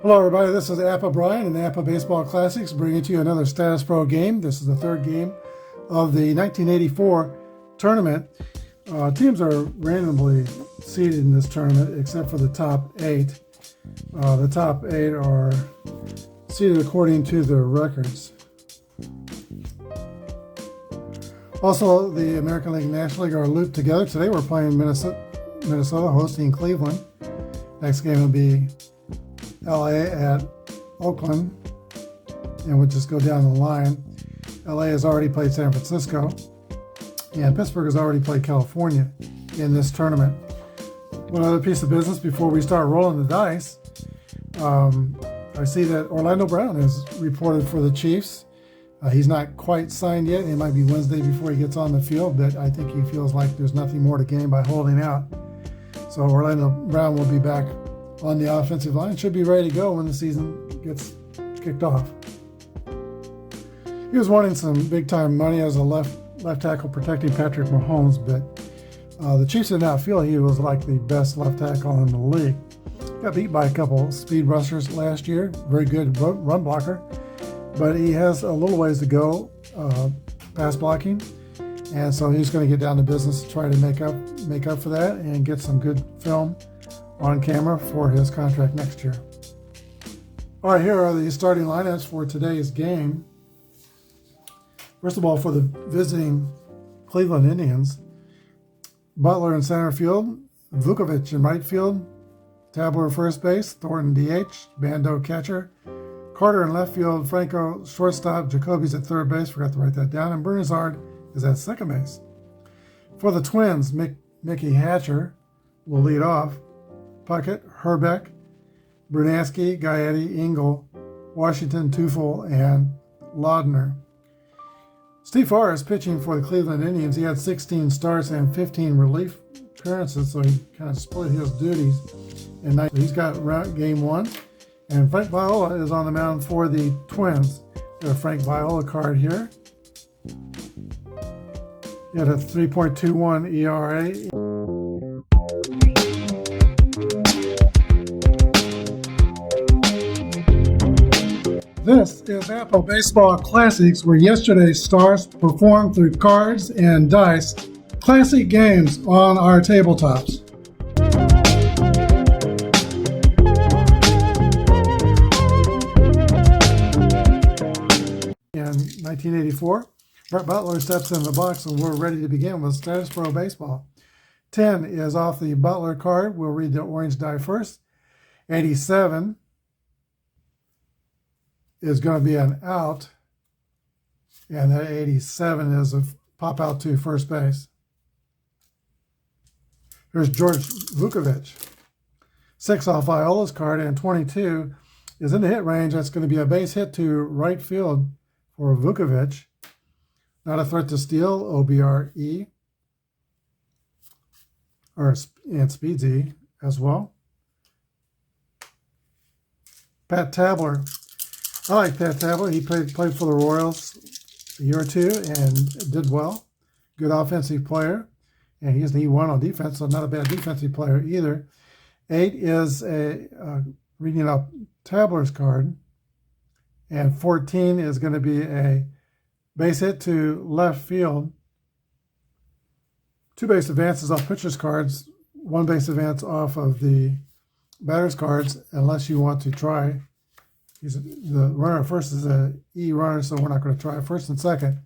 Hello everybody, this is Apba Brian and Apba Baseball Classics bringing to you another Status Pro game. This is the third game of the 1984 tournament. Teams are randomly seeded in this tournament except for the top 8. The top 8 are seeded according to their records. Also, the American League and National League are looped together. Today we're playing Minnesota hosting Cleveland. Next game will be LA at Oakland, and we'll just go down the line. LA has already played San Francisco, and Pittsburgh has already played California in this tournament. One other piece of business before we start rolling the dice. I see that Orlando Brown is reported for the Chiefs. He's not quite signed yet. It might be Wednesday before he gets on the field, but I think he feels like there's nothing more to gain by holding out. So Orlando Brown will be back on the offensive line. Should be ready to go when the season gets kicked off. He was wanting some big-time money as a left tackle protecting Patrick Mahomes, but the Chiefs did not feel he was like the best left tackle in the league. Got beat by a couple speed rushers last year. Very good run blocker, but he has a little ways to go pass blocking, and so he's going to get down to business to try to make up for that and get some good film on camera for his contract next year. All right, here are the starting lineups for today's game. First of all, for the visiting Cleveland Indians, Butler in center field, Vukovic in right field, Tabler first base, Thornton DH, Bando catcher, Carter in left field, Franco shortstop, Jacoby's at third base, forgot to write that down, and Bernazard is at second base. For the Twins, Mickey Hatcher will lead off, Puckett, Herbeck, Brunansky, Gaetti, Engel, Washington, Teufel, and Laudner. Steve Farr is pitching for the Cleveland Indians. He had 16 starts and 15 relief appearances, so he kind of split his duties. And he's got game 1. And Frank Viola is on the mound for the Twins. Got a Frank Viola card here. He had a 3.21 ERA. This is Apba Baseball Classics, where yesterday's stars performed through cards and dice, classic games on our tabletops. In 1984, Brett Butler steps in the box and we're ready to begin with Status Pro Baseball. 10 is off the Butler card. We'll read the orange die first. 87 is going to be an out, and that 87 is a pop out to first base. Here's George Vukovic. 6 off Viola's card, and 22 is in the hit range. That's going to be a base hit to right field for Vukovic. Not a threat to steal, OBRE, and Speed Z as well. Pat Tabler. I like Pat Tabler. He played for the Royals a year or two and did well. Good offensive player. And he won on defense, so not a bad defensive player either. 8 is reading up Tabler's card. And 14 is going to be a base hit to left field. 2 base advances off pitcher's cards. 1 base advance off of the batter's cards, unless you want to try. The runner at first is an E runner, so we're not going to try first and second.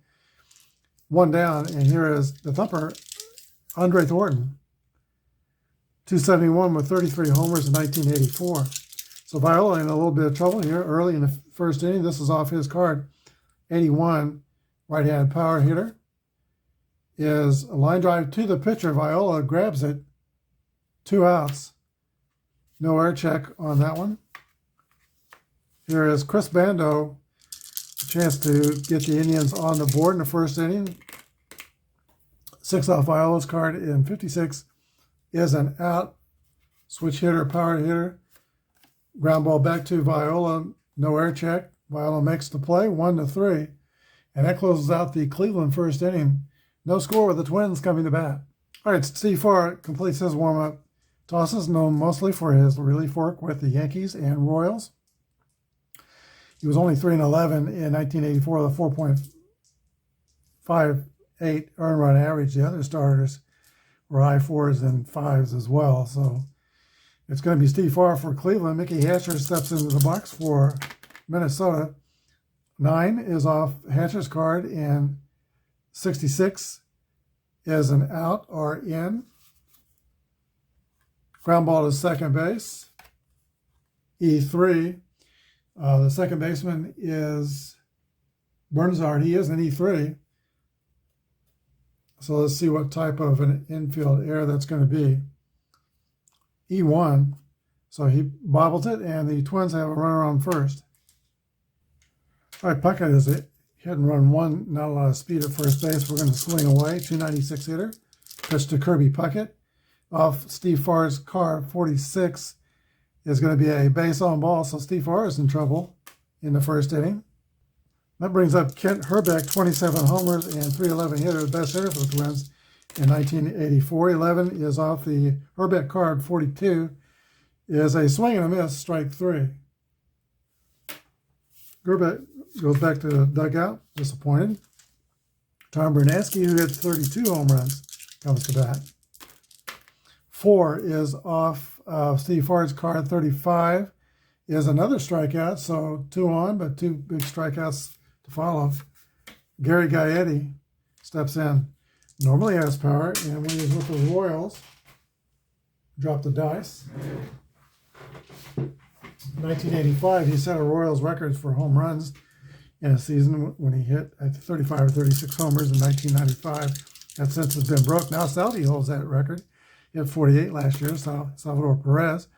1 down, and here is the thumper, Andre Thornton. 271 with 33 homers in 1984. So Viola in a little bit of trouble here early in the first inning. This is off his card. 81, right-hand power hitter. Is a line drive to the pitcher. Viola grabs it. 2 outs. No air check on that one. Here is Chris Bando, a chance to get the Indians on the board in the first inning. 6 off Viola's card in 56 is an out. Switch hitter, power hitter. Ground ball back to Viola, no air check. Viola makes the play, 1-3. And that closes out the Cleveland first inning. No score with the Twins coming to bat. All right, Steve Farr completes his warm-up tosses, known mostly for his relief work with the Yankees and Royals. He was only 3-11 in 1984 with a 4.58 earned run average. The other starters were high 4s and 5s as well. So it's going to be Steve Farr for Cleveland. Mickey Hatcher steps into the box for Minnesota. 9 is off Hatcher's card, and 66 is an out or in. Ground ball to second base. E3. The second baseman is Bernzard. He is an E3. So let's see what type of an infield error that's going to be. E1. So he bobbled it, and the Twins have a runner on first. All right, Puckett is a hit and run one, not a lot of speed at first base. We're going to swing away. 296 hitter. Pitch to Kirby Puckett. Off Steve Farr's card, 46 is going to be a base on ball. So Steve Farr is in trouble in the first inning. That brings up Kent Herbeck, 27 homers and 311 hitter, best hitter for the Twins in 1984. 11 is off the Herbeck card. 42 is a swing and a miss, strike 3. Herbeck goes back to the dugout, disappointed. Tom Bernansky, who hits 32 home runs, comes to bat. 4 is off Steve Farr's card. 35 is another strikeout, so 2 on, but 2 big strikeouts to follow. Gary Gaetti steps in. Normally has power, and when he's with the Royals, drop the dice. 1985, he set a Royals record for home runs in a season when he hit 35 or 36 homers in 1995. That since has been broke. Now Salty holds that record. He had 48 last year, Salvador Perez.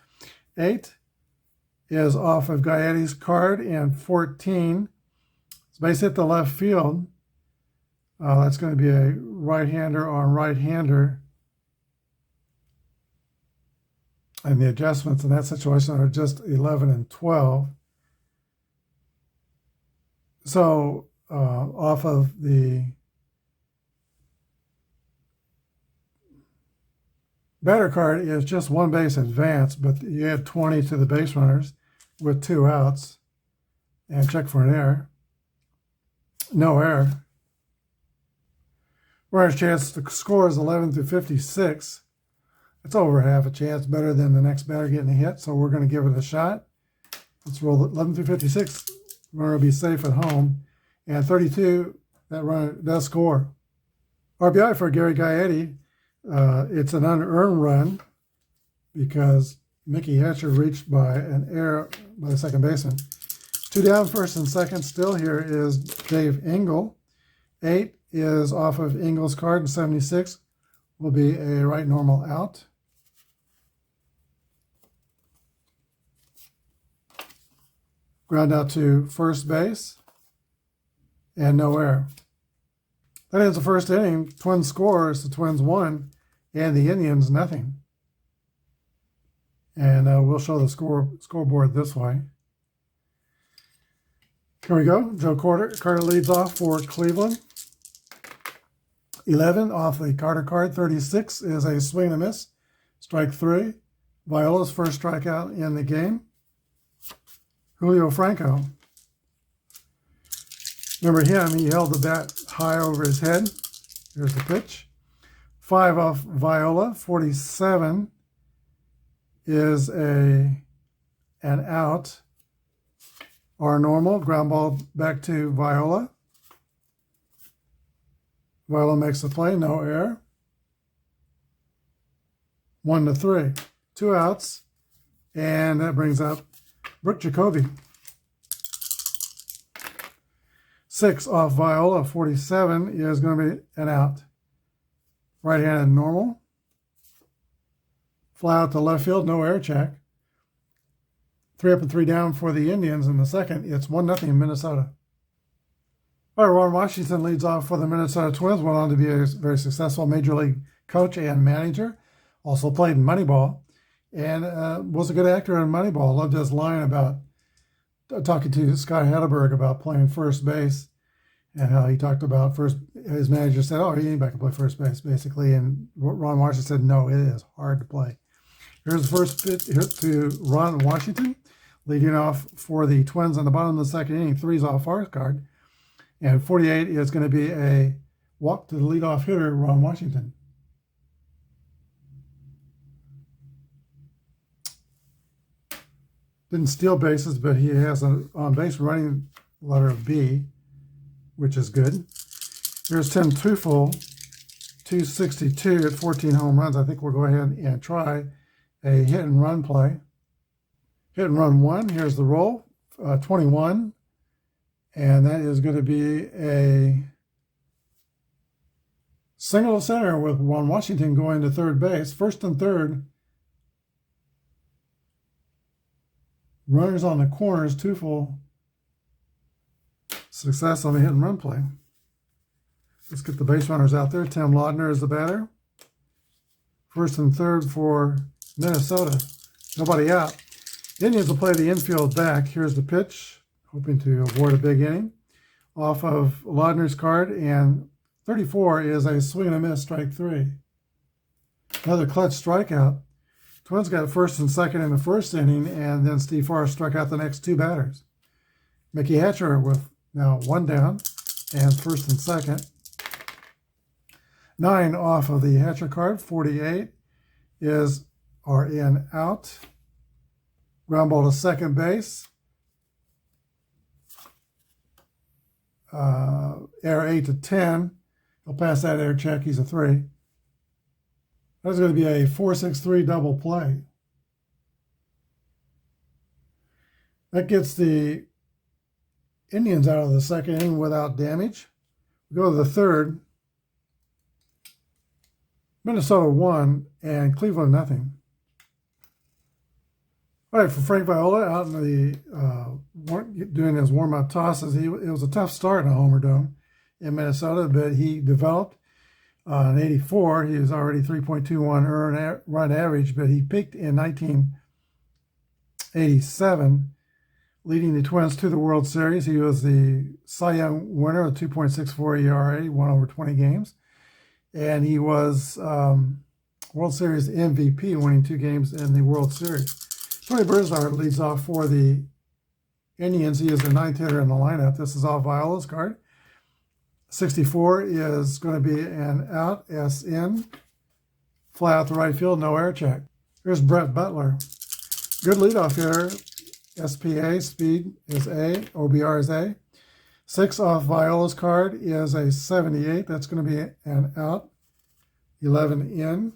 8 is off of Gaetti's card, and 14 is base hit the left field. That's going to be a right-hander on right-hander. And the adjustments in that situation are just 11 and 12. So off of the batter card is just 1 base advance, but you add 20 to the base runners with 2 outs and check for an error. No error. Runner's chance to score is 11 through 56. It's over half a chance, better than the next batter getting a hit, so we're going to give it a shot. Let's roll 11 through 56. Runner will be safe at home. And 32, that runner does score. RBI for Gary Gaetti. It's an unearned run because Mickey Hatcher reached by an error by the second baseman. 2 down, first and second. Still here is Dave Engel. 8 is off of Engel's card, and 76 will be a right normal out. Ground out to first base, and no error. That ends the first inning. Twins scores, the Twins 1, and the Indians nothing. And we'll show the scoreboard this way. Here we go. Joe Carter leads off for Cleveland. 11 off the Carter card. 36 is a swing and a miss. Strike 3. Viola's first strikeout in the game. Julio Franco. Remember him, he held the bat high over his head. Here's the pitch. 5 off Viola. 47 is an out. Our normal. Ground ball back to Viola. Viola makes the play, no error. 1-3. 2 outs. And that brings up Brooke Jacoby. 6 off Viola. 47 is going to be an out. Right-handed normal. Fly out to left field, no air check. 3 up and 3 down for the Indians in the second. It's 1-0 Minnesota. All right, Ron Washington leads off for the Minnesota Twins. Went on to be a very successful Major League coach and manager. Also played in Moneyball. And was a good actor in Moneyball. Loved his line about talking to Scott Hatteberg about playing first base and how he talked about first. His manager said, "Oh, anybody can play first base," basically. And Ron Washington said, "No, it is hard to play." Here's the first pitch to Ron Washington. Leading off for the Twins on the bottom of the second inning, 3's off Farr's card. And 48 is going to be a walk to the leadoff hitter, Ron Washington. Didn't steal bases, but he has an on-base running letter of B, which is good. Here's Tim Teufel, 262 at 14 home runs. I think we'll go ahead and try a hit-and-run play. Hit-and-run 1, here's the roll, 21. And that is going to be a single to center with Ron Washington going to third base. First and third. Runners on the corners, Teufel. Success on the hit and run play. Let's get the base runners out there. Tim Laudner is the batter. First and third for Minnesota. Nobody out. Indians will play the infield back. Here's the pitch, hoping to avoid a big inning. Off of Laudner's card, and 34 is a swing and a miss, strike 3. Another clutch strikeout. Twins got first and second in the first inning, and then Steve Farr struck out the next 2 batters. Mickey Hatcher with now 1 down and first and second. 9 off of the Hatcher card. 48 is our in out. Ground ball to second base. Air 8 to 10. He'll pass that air check. He's a 3. That's going to be a 4-6-3 double play. That gets the Indians out of the second inning without damage. We go to the third. Minnesota 1 and Cleveland nothing. All right, for Frank Viola out in the doing his warm-up tosses, it was a tough start in a Homer Dome in Minnesota, but he developed. In 84, he was already 3.21 earned run average, but he peaked in 1987, leading the Twins to the World Series. He was the Cy Young winner, a 2.64 ERA, won over 20 games. And he was World Series MVP, winning 2 games in the World Series. Tony Berzdar leads off for the Indians. He is the 9th hitter in the lineup. This is off Viola's card. 64 is going to be an out, S in. Fly out the right field, no air check. Here's Brett Butler. Good leadoff hitter. SPA, speed is A, OBR is A. 6 off Viola's card is a 78. That's going to be an out. 11 in.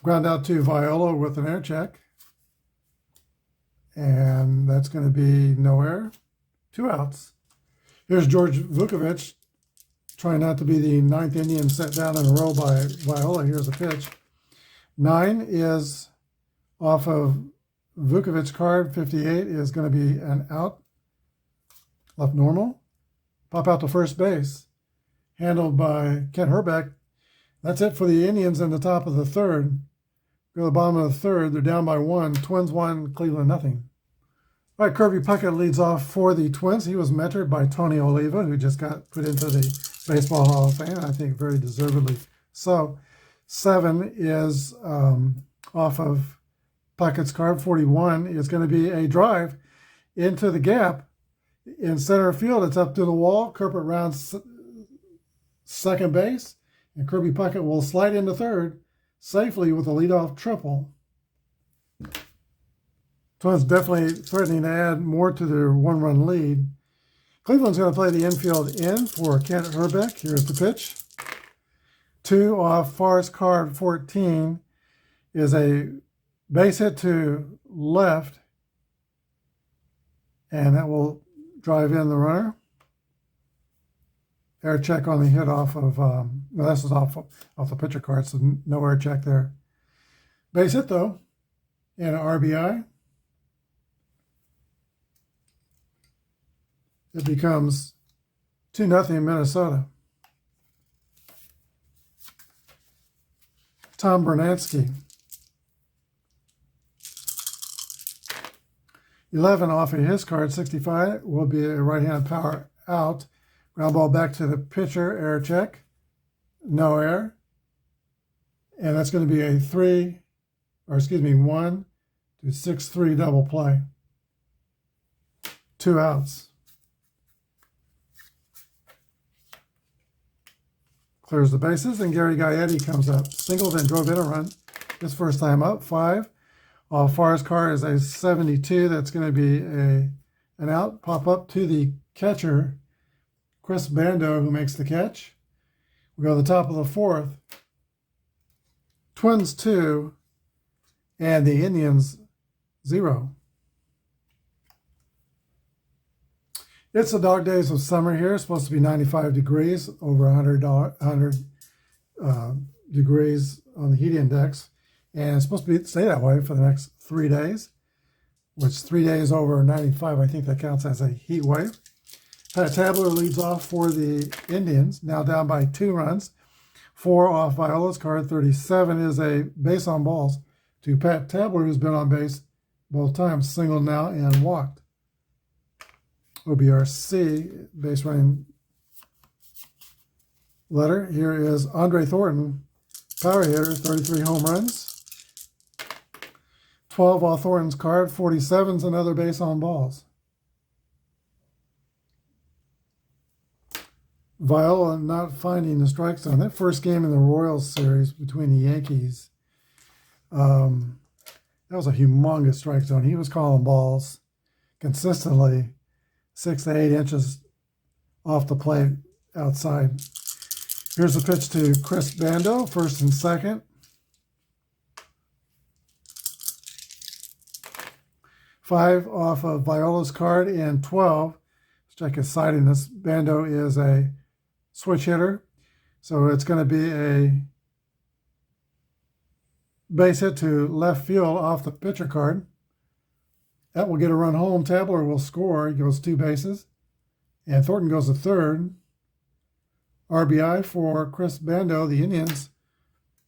Ground out to Viola with an air check. And that's going to be no air. 2 outs. Here's George Vukovic, trying not to be the 9th Indian set down in a row by Viola. Here's a pitch. 9 is off of Vukovic's card. 58 is going to be an out. Left normal. Pop out to first base. Handled by Kent Herbeck. That's it for the Indians in the top of the third. Go to the bottom of the third. They're down by 1. Twins 1, Cleveland nothing. All right, Kirby Puckett leads off for the Twins. He was mentored by Tony Oliva, who just got put into the Baseball Hall of Fame, I think very deservedly so. 7 is off of Puckett's card. 41 is going to be a drive into the gap in center field. It's up to the wall. Kerpert rounds second base, and Kirby Puckett will slide into third safely with a leadoff triple. Twins definitely threatening to add more to their 1-run lead. Cleveland's going to play the infield in for Kent Herbeck. Here's the pitch. 2 off Farr's card. 14 is a base hit to left, and that will drive in the runner. Air check on the hit off of, no, this is off the pitcher card, so no air check there. Base hit, though, and an RBI. It becomes 2-0 Minnesota. Tom Bernatsky. 11 off of his card. 65 will be a right-hand power out. Ground ball back to the pitcher. Air check. No air. And that's going to be a 1 to to 6-3 double play. 2 outs. Clears the bases, and Gary Gaetti comes up. Singled and drove in a run. His first time up, 5. Off Farr's card is a 72. That's going to be an out. Pop up to the catcher, Chris Bando, who makes the catch. We go to the top of the 4th. Twins 2, and the Indians 0. It's the dog days of summer here. It's supposed to be 95 degrees, over 100 degrees on the heat index. And it's supposed to stay that way for the next 3 days, which 3 days over 95, I think that counts as a heat wave. Pat Tabler leads off for the Indians, now down by 2 runs. 4 off Viola's card. 37 is a base on balls to Pat Tabler, who's been on base both times, singled now and walked. OBRC, base running letter. Here is Andre Thornton, power hitter, 33 home runs. 12 off Thornton's card. 47's another base on balls. Viola not finding the strike zone. That first game in the Royals series between the Yankees, that was a humongous strike zone. He was calling balls consistently 6 to 8 inches off the plate outside. Here's the pitch to Chris Bando, first and second. 5 off of Viola's card, and 12. Let's check his sidiness. Bando is a switch hitter, so it's going to be a base hit to left field off the pitcher card. That will get a run home. Tabler will score. He goes 2 bases. And Thornton goes to third. RBI for Chris Bando. The Indians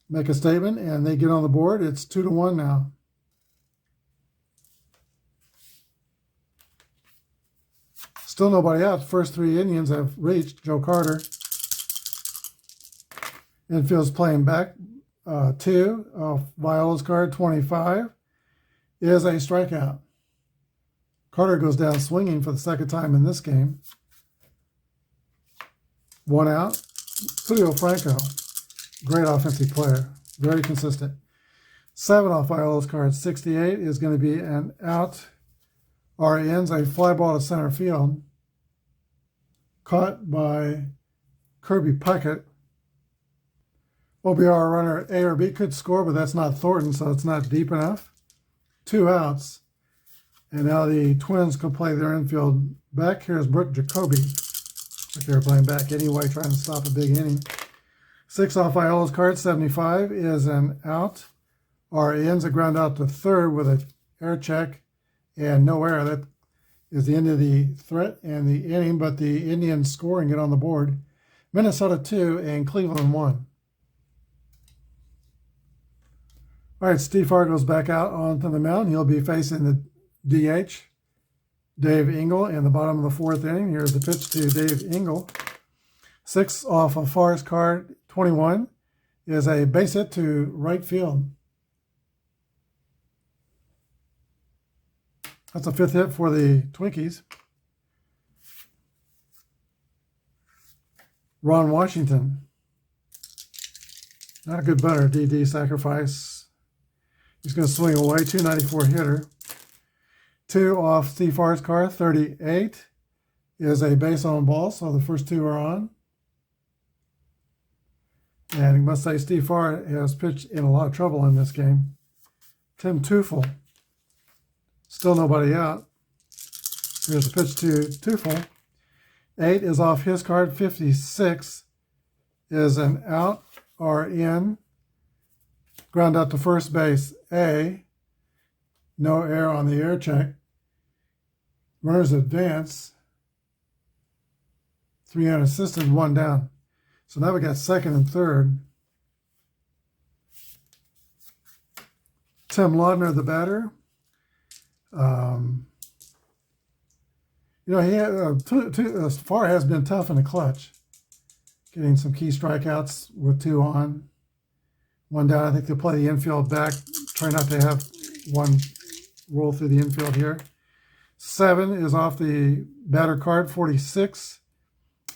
make a statement, and they get on the board. It's 2-1 now. Still nobody out. The first 3 Indians have reached. Joe Carter. Infield's playing back. 2 off Viola's card. 25 is a strikeout. Carter goes down swinging for the second time in this game. 1 out. Studio Franco, great offensive player, very consistent. 7 off Viola's card. 68 is going to be an out. RN's a fly ball to center field. Caught by Kirby Puckett. OBR runner A or B could score, but that's not Thornton, so it's not deep enough. 2 outs. And now the Twins can play their infield back. Here's Brooke Jacoby. Like they're playing back anyway, trying to stop a big inning. 6 off Viola's card. 75 is an out. RN's a ground out to third with an air check and no error. That is the end of the threat and the inning, but the Indians score and get on the board. Minnesota 2 and Cleveland 1. All right, Steve Farr goes back out onto the mound. He'll be facing the DH, Dave Engel, in the bottom of the 4th inning. Here's the pitch to Dave Engel. 6 off of Farr's card. 21 is a base hit to right field. That's a 5th hit for the Twinkies. Ron Washington. Not a good batter. DD sacrifice. He's going to swing away. 294 hitter. 2 off Steve Farr's card. 38 is a base on ball, so the first 2 are on. And I must say Steve Farr has pitched in a lot of trouble in this game. Tim Teufel. Still nobody out. Here's the pitch to Teufel. 8 is off his card. 56 is an out or in. Ground out to first base. A. No error on the air check. Runners advance. 3 unassisted, 1 down. So now we got second and third. Tim Laudner, the batter. Farr has been tough in the clutch. Getting some key strikeouts with 2 on. 1 down. I think they'll play the infield back. Try not to have one roll through the infield here. 7 is off the batter card. 46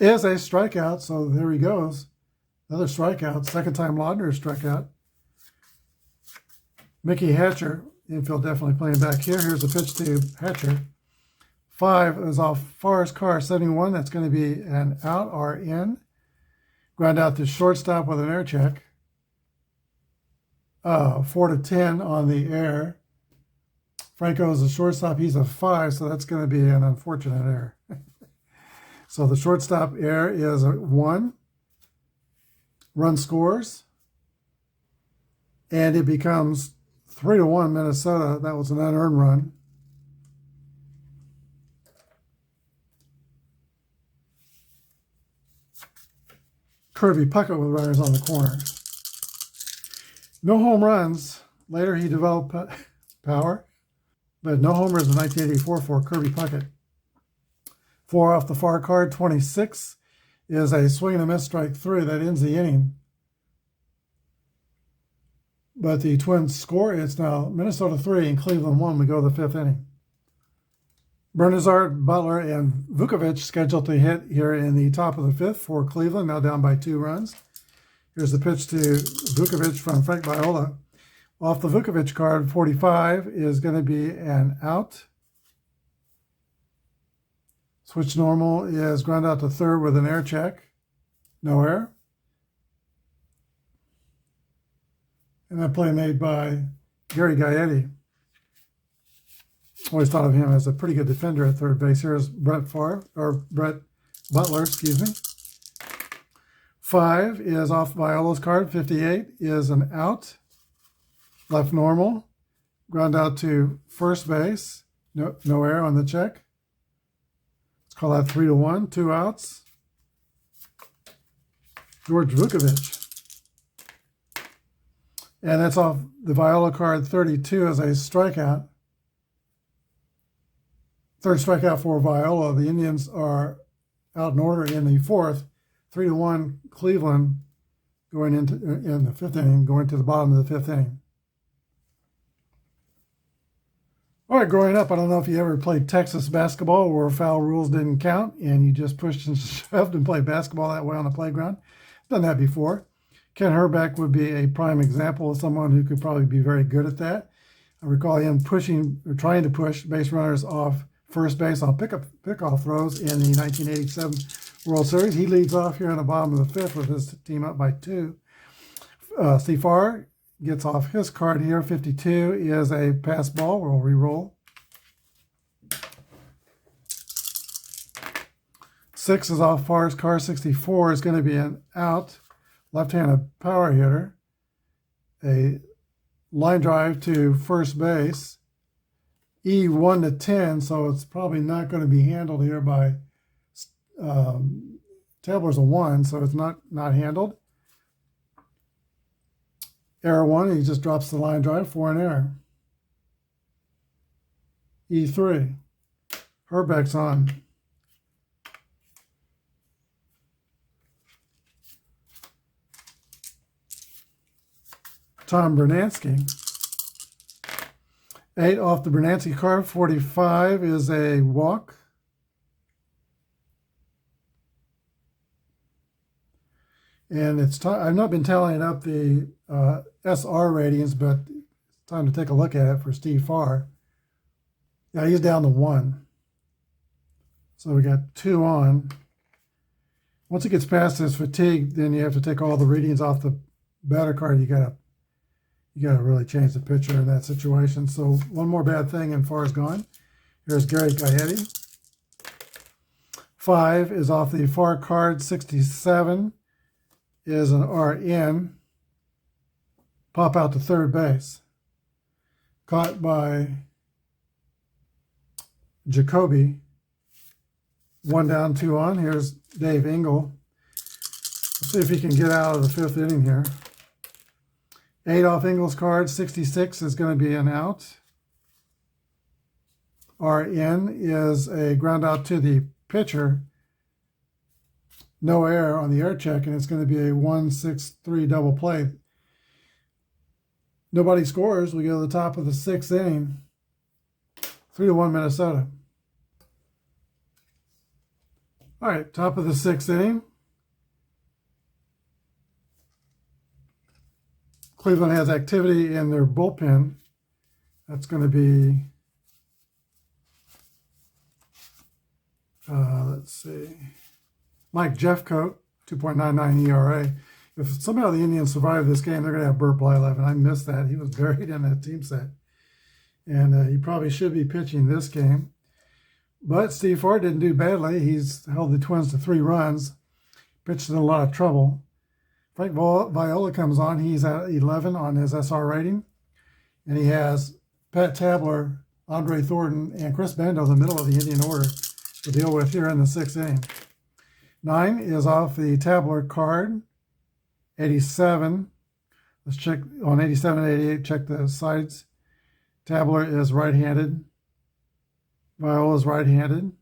is a strikeout, so there he goes. Another strikeout. Second time Laudner struck out. Mickey Hatcher, infield definitely playing back here. Here's the pitch to Hatcher. 5 is off Forrest Carr, 71. That's going to be an out or in. Ground out to shortstop with an air check. 4-10 on the air. Franco is a shortstop. He's a 5, so that's going to be an unfortunate error. So the shortstop error is a 1. Run scores. And it becomes 3-1 Minnesota. That was an unearned run. Kirby Puckett with runners on the corner. No home runs. Later he developed power, but no homers in 1984 for Kirby Puckett. 4 off the far card. 26 is a swing and a miss, strike 3. That ends the inning. But the Twins score. It's now Minnesota 3 and Cleveland 1. We go to the 5th inning. Bernazard, Butler, and Vukovic scheduled to hit here in the top of the 5th for Cleveland, now down by 2 runs. Here's the pitch to Vukovic from Frank Viola. Off the Vukovic card, 45 is going to be an out. Switch normal is ground out to third with an air check. No error. And that play made by Gary Gaetti. Always thought of him as a pretty good defender at third base. Here's Brett Butler, excuse me. 5 is off Viola's card. 58 is an out. Left normal. Ground out to first base. No error on the check. Let's call that 3-1. 2 outs. George Vukovic. And that's off the Viola card. 32 as a strikeout. Third strikeout for Viola. The Indians are out in order in the 4th. 3-1 Cleveland going into in the 5th inning, going to the bottom of the 5th inning. All right, growing up, I don't know if you ever played Texas basketball where foul rules didn't count and you just pushed and shoved and played basketball that way on the playground. Done that before. Ken Herbeck would be a prime example of someone who could probably be very good at that. I recall him pushing or trying to push base runners off first base on pickoff throws in the 1987 World Series. He leads off here in the bottom of the 5th with his team up by 2. Steve Farr gets off his card here. 52 is a pass ball. We'll re-roll. 6 is off Farr's card. 64 is going to be an out. Left-handed power hitter. A line drive to first base. E1-10, so it's probably not going to be handled here by Tabler's a 1, so it's not handled. Error 1, he just drops the line drive for an error. E3, Herbeck's on. Tom Bernansky. 8 off the Bernansky card. 45 is a walk. And it's I've not been tallying up the SR ratings, but it's time to take a look at it for Steve Farr. Yeah, he's down to 1. So we got 2 on. Once it gets past his fatigue, then you have to take all the readings off the batter card. You gotta really change the pitcher in that situation. So one more bad thing and Farr's gone. Here's Gary Gaetti. 5 is off the Farr card. 67 is an RN. Pop out to third base. Caught by Jacoby. 1 down, 2 on. Here's Dave Engel. Let's see if he can get out of the 5th inning here. 8 off Engel's card. 66 is going to be an out. RN is a ground out to the pitcher. No error on the air check, and it's going to be a 1-6-3 double play. Nobody scores. We go to the top of the 6th inning. 3-1 Minnesota. All right, top of the 6th inning. Cleveland has activity in their bullpen. That's going to be, let's see, Mike Jeffcoat, 2.99 ERA. If somehow the Indians survive this game, they're going to have Burt Blyleven. I missed that. He was buried in that team set. And he probably should be pitching this game. But Steve Ford didn't do badly. He's held the Twins to 3 runs, pitched in a lot of trouble. Frank Viola comes on. He's at 11 on his SR rating. And he has Pat Tabler, Andre Thornton, and Chris Bando in the middle of the Indian order to deal with here in the 6th inning. 9 is off the Tabler card. 87. Let's check on 87 and 88. Check the sides. Tabler is right-handed. Viola is right-handed.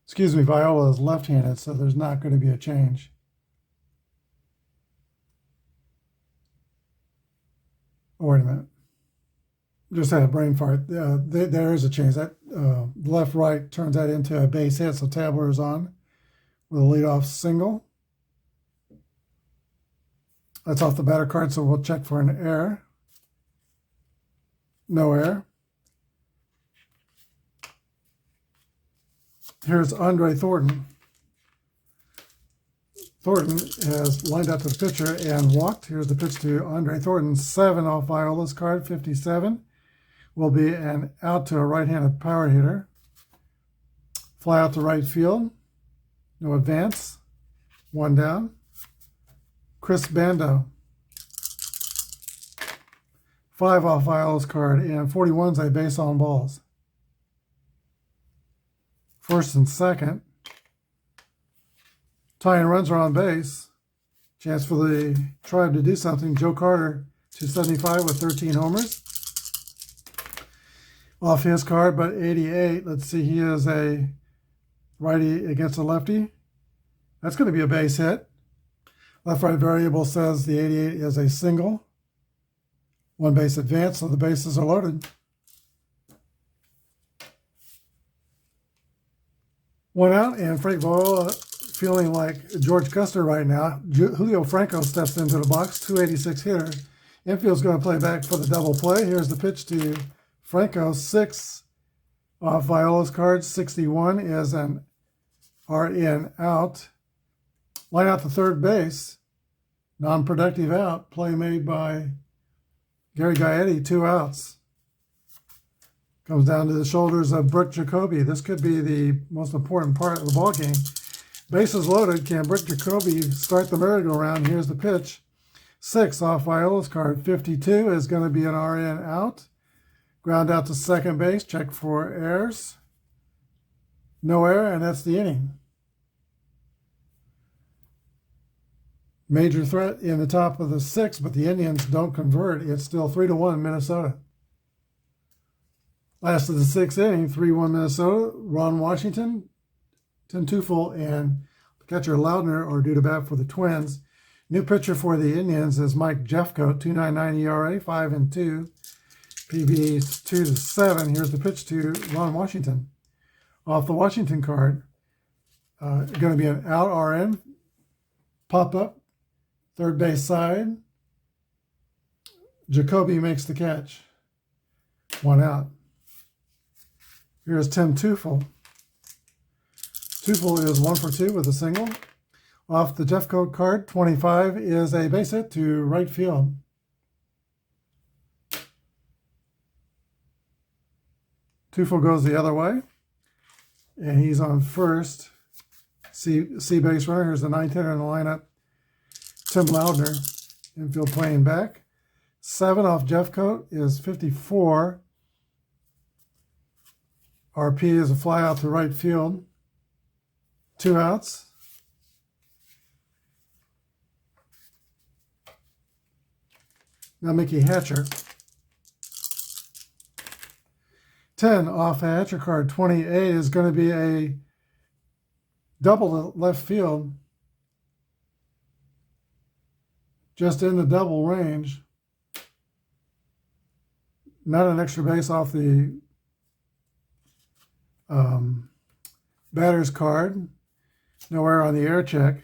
Excuse me, Viola is left-handed, so there's not going to be a change. Oh, wait a minute. Just had a brain fart. There is a change. That left-right turns that into a base hit, so Tabler is on with a leadoff single. That's off the batter card, so we'll check for an error. No error. Here's Andre Thornton. Thornton has lined up to the pitcher and walked. Here's the pitch to Andre Thornton. 7 off Viola's card. 57 will be an out to a right-handed power hitter. Fly out to right field. No advance. 1 down. Chris Bando. 5 off Viola's card, and 41's a base on balls. First and second. Tying runs are on base. Chance for the Tribe to do something. Joe Carter, 275 with 13 homers. Off his card, but 88. Let's see, he is a righty against a lefty. That's going to be a base hit. Left-right variable says the 88 is a single. 1 base advance, so the bases are loaded. 1 out, and Frank Viola feeling like George Custer right now. Julio Franco steps into the box, 286 hitter. Infield's going to play back for the double play. Here's the pitch to Franco, 6 off Viola's card. 61 is an RN out. Line out to third base. Non-productive out. Play made by Gary Gaetti, 2 outs. Comes down to the shoulders of Brooke Jacoby. This could be the most important part of the ball game. Bases loaded. Can Brooke Jacoby start the merry-go-round? Here's the pitch. 6 off Viola's card. 52 is going to be an RN out. Ground out to second base. Check for errors. No error, and that's the inning. Major threat in the top of the 6th, but the Indians don't convert. It's still 3-1 Minnesota. Last of the 6th inning, 3-1 Minnesota. Ron Washington, Tim Teufel, and catcher Loudner are due to bat for the Twins. New pitcher for the Indians is Mike Jeffcoat, 2.99 ERA, 5-2. PB's 2-7. Here's the pitch to Ron Washington. Off the Washington card, going to be an out RN. Pop up, third base side. Jacoby makes the catch. 1 out. Here's Tim Teufel. Teufel is 1 for 2 with a single. Off the Jeffcoat card, 25 is a base hit to right field. Teufel goes the other way, and he's on first. C base runner. Here's the 9th hitter in the lineup, Tim Loudner. Infield playing back. 7 off Jeffcoat is 54. RP is a fly out to right field. 2 outs. Now Mickey Hatcher. 10 off a Hatcher card. 28 is going to be a double to left field. Just in the double range. not an extra base off the batter's card. No error on the air check.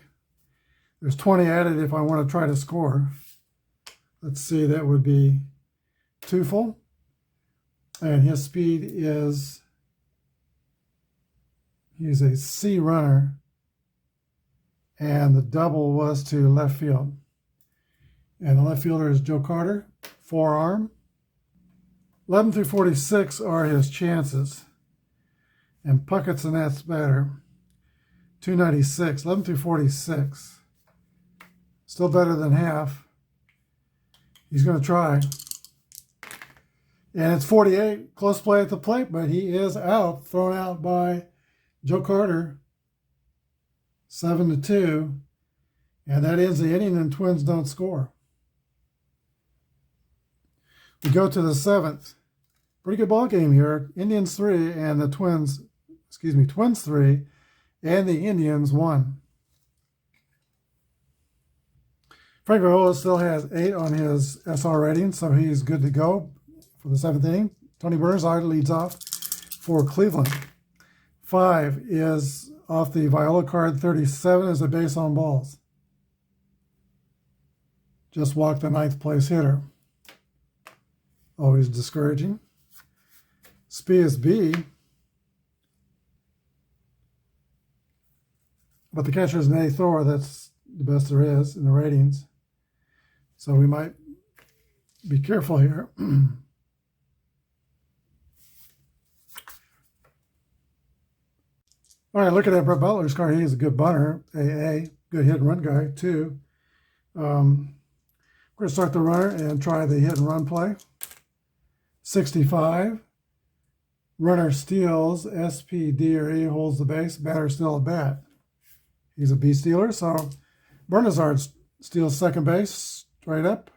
There's 20 added if I want to try to score. Let's see, that would be Tufel. And his speed is, he's a C runner. And the double was to left field. And the left fielder is Joe Carter, forearm. 11 through 46 are his chances. And Puckett's the next batter. 296, 11 through 46. Still better than half. He's going to try. And it's 48, close play at the plate, but he is out, thrown out by Joe Carter. 7-2. And that ends the inning, and Twins don't score. We go to the 7th. Pretty good ball game here. Indians 3 and the Twins, Twins 3 and the Indians 1. Frank Viola still has 8 on his SR rating, so he's good to go for the 7th inning. Tony Bernard leads off for Cleveland. 5 is off the Viola card. 37 is a base on balls. Just walked the 9th place hitter. Always discouraging. Spee is B. But the catcher is an A thrower. That's the best there is in the ratings. So we might be careful here. All right, looking at Brett Butler's card, he's a good bunter, AA, good hit and run guy, 2. We're going to start the runner and try the hit and run play. 65. Runner steals, SP, D, or E holds the base, batter still at bat. He's a B stealer, so Bernard steals second base, straight up.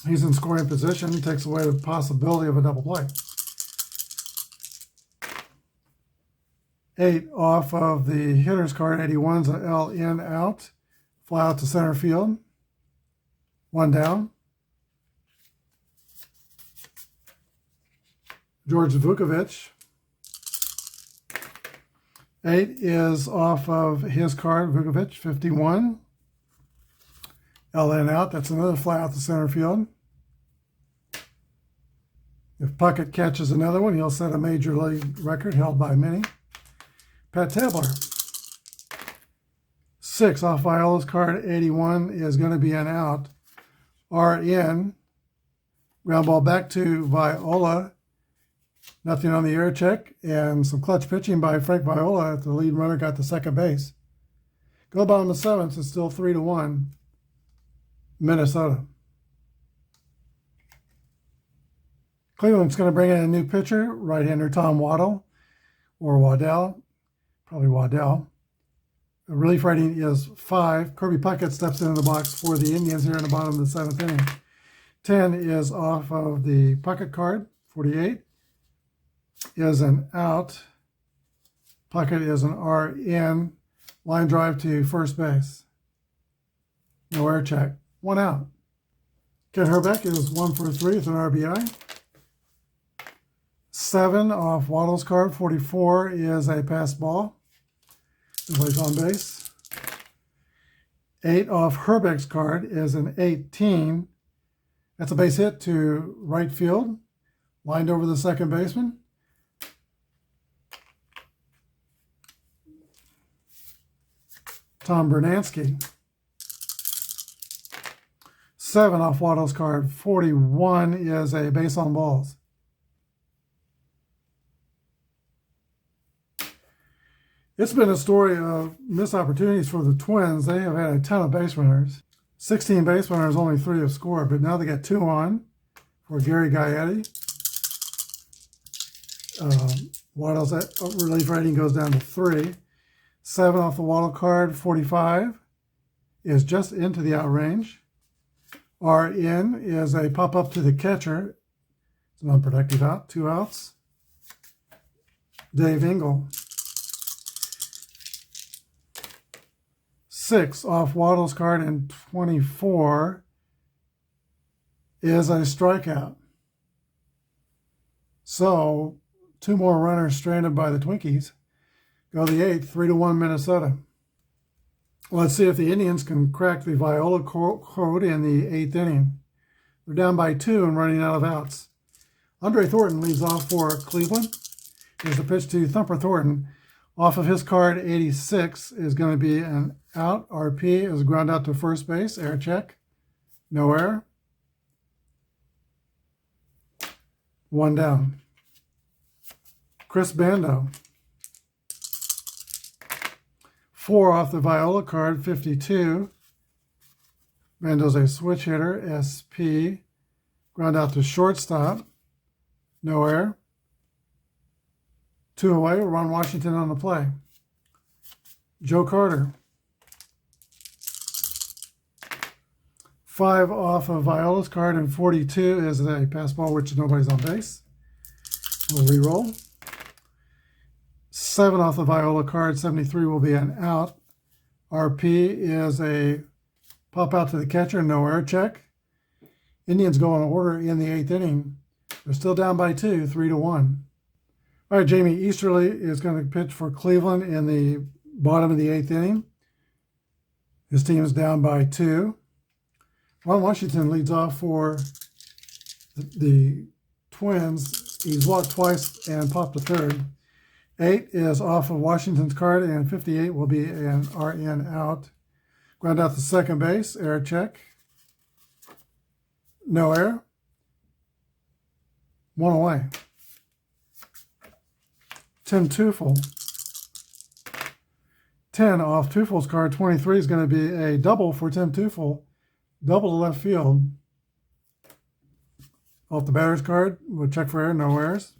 He's in scoring position. He takes away the possibility of a double play. 8 off of the hitter's card. 81's an L in out. Fly out to center field. 1 down. George Vukovic. 8 is off of his card. Vukovic, 51. L in out. That's another fly out to center field. If Puckett catches another one, he'll set a major league record held by many. Pat Tabler. 6 off Viola's card. 81 is going to be an out. R in. Ground ball back to Viola. Nothing on the air check. And some clutch pitching by Frank Viola. The lead runner got to second base. Go bottom of the 7th. It's still 3-1. Minnesota. Cleveland's going to bring in a new pitcher. Right-hander Tom Waddell. Or Waddell. Probably Waddell. The relief rating is 5. Kirby Puckett steps into the box for the Indians here in the bottom of the 7th inning. 10 is off of the Puckett card. 48 is an out. Puckett is an R in. Line drive to first base. No air check. 1 out. Ken Herbeck is 1 for 3 with an RBI. 7 off Waddle's card. 44 is a pass ball. Nobody's on base. 8 off Herbeck's card is an 18. That's a base hit to right field. Lined over the second baseman. Tom Bernansky. 7 off Waddle's card. 41 is a base on balls. It's been a story of missed opportunities for the Twins. They have had a ton of base runners. 16 base runners, only 3 have scored, but now they got 2 on for Gary Gaetti. Waddle's relief rating goes down to 3. 7 off the Waddle card. 45 is just into the out range. R in is a pop up to the catcher. It's an unproductive out. 2 outs. Dave Engel. 6 off Waddle's card and 24 is a strikeout. So 2 more runners stranded by the Twinkies. Go the 8th, 3-1 Minnesota. Let's see if the Indians can crack the Viola code in the 8th inning. They're down by 2 and running out of outs. Andre Thornton leads off for Cleveland. Here's a pitch to Thumper Thornton. Off of his card, 86 is going to be an out. RP is ground out to first base. Air check. No error. 1 down. Chris Bando. 4 off the Viola card, 52. Bando's a switch hitter, SP. Ground out to shortstop. No error. 2 away, Ron Washington on the play. Joe Carter. 5 off of Viola's card, and 42 is a pass ball, which nobody's on base. We'll re-roll. 7 off the Viola card, 73 will be an out. RP is a pop out to the catcher, no error check. Indians go in order in the 8th inning. They're still down by 2, 3-1. All right, Jamie Easterly is going to pitch for Cleveland in the bottom of the 8th inning. His team is down by 2. Ron Washington leads off for the Twins. He's walked twice and popped to third. 8 is off of Washington's card, and 58 will be an RN out. Ground out to second base, error check. No error. 1 away. Tim Teufel. 10 off Teufel's card, 23 is going to be a double for Tim Teufel. Double to left field. Off the batter's card, we'll check for error, no errors.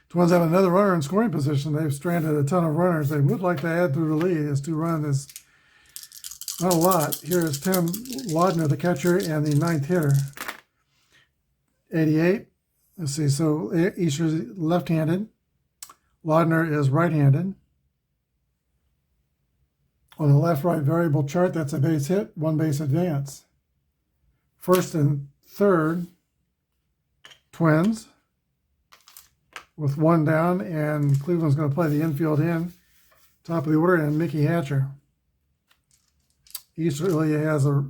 Twins have another runner in scoring position. They've stranded a ton of runners. They would like to add to the lead. His 2 runs is not a lot. Here is Tim Laudner, the catcher, and the 9th hitter. 88. Let's see, so Easter's left-handed. Laudner is right-handed. On the left-right variable chart, that's a base hit, 1 base advance. First and third, Twins with 1 down, and Cleveland's going to play the infield in. Top of the order, and Mickey Hatcher. Easterly has a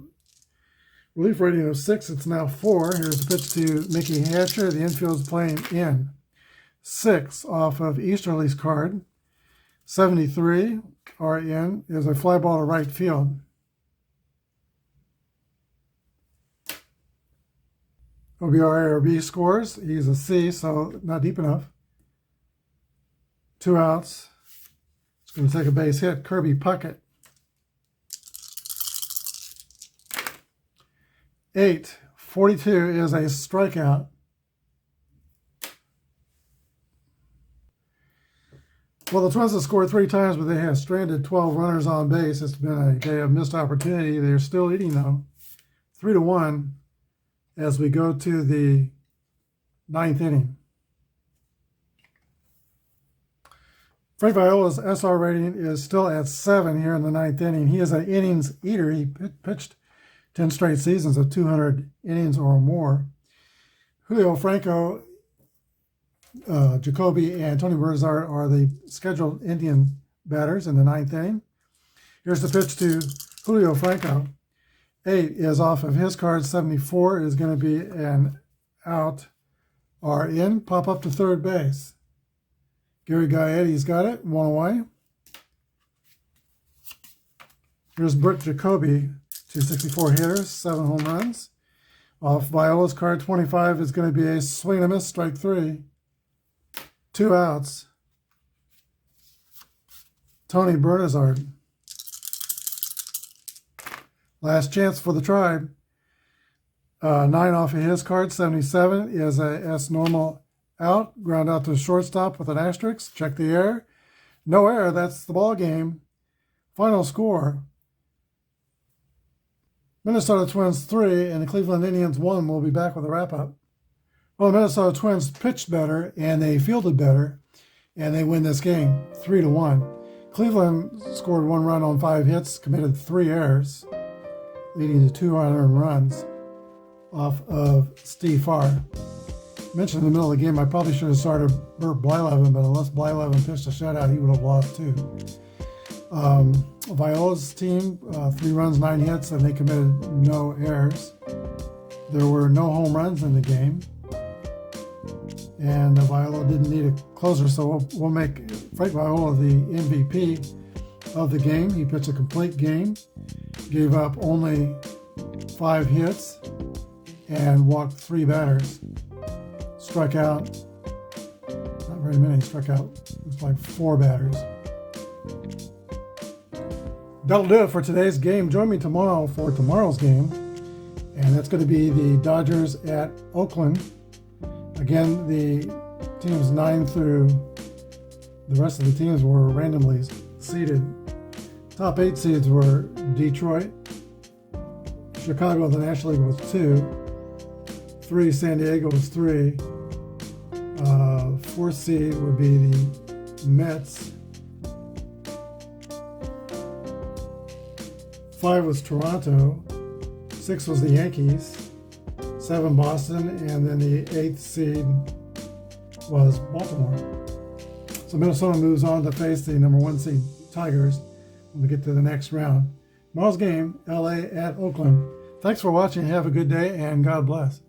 relief rating of 6. It's now 4. Here's a pitch to Mickey Hatcher. The infield's playing in. 6 off of Easterly's card. 73 RN is a fly ball to right field. OBRARB scores. He's a C, so not deep enough. 2 outs. It's going to take a base hit. Kirby Puckett. 8. 42 is a strikeout. Well, the Twins have scored 3 times, but they have stranded 12 runners on base. It's been a day of missed opportunity. They're still leading, though. 3-1 as we go to the 9th inning. Frank Viola's SR rating is still at 7 here in the 9th inning. He is an innings eater. He pitched 10 straight seasons of 200 innings or more. Julio Franco, Jacoby, and Tony Bernard are the scheduled Indian batters in the 9th inning. Here's the pitch to Julio Franco. 8 is off of his card. 74 is going to be an out. Are in. Pop up to third base. Gary Gaetti's got it. 1 away. Here's Britt Jacoby. 264 hitters, 7 home runs. Off Viola's card, 25 is going to be a swing and a miss, strike 3. 2 outs. Tony Bernard. Last chance for the Tribe. 9 off of his card, 77 is a S normal out. Ground out to shortstop with an asterisk. Check the error. No error, that's the ball game. Final score. Minnesota Twins 3 and the Cleveland Indians 1. We'll be back with a wrap-up. Well, the Minnesota Twins pitched better and they fielded better, and they win this game 3-1. Cleveland scored 1 run on 5 hits, committed 3 errors. leading to 2 unearned runs off of Steve Farr. Mentioned in the middle of the game, I probably should have started Burt Blyleven, but unless Blyleven pitched a shutout, he would have lost too. Viola's team, 3 runs, 9 hits, and they committed no errors. There were no home runs in the game, and Viola didn't need a closer, so we'll make Frank Viola the MVP of the game. He pitched a complete game, gave up only 5 hits, and walked 3 batters. Struck out, not very many, struck out, looks like 4 batters. That'll do it for today's game. Join me tomorrow for tomorrow's game, and that's going to be the Dodgers at Oakland. Again, the teams 9 through the rest of the teams were randomly seeded. Top 8 seeds were Detroit, Chicago, the National League was 2, 3 San Diego was 3, 4th seed would be the Mets, 5 was Toronto, 6 was the Yankees, 7 Boston, and then the 8th seed was Baltimore. So Minnesota moves on to face the number 1 seed Tigers when we get to the next round. Tomorrow's game, LA at Oakland. Thanks for watching. Have a good day, and God bless.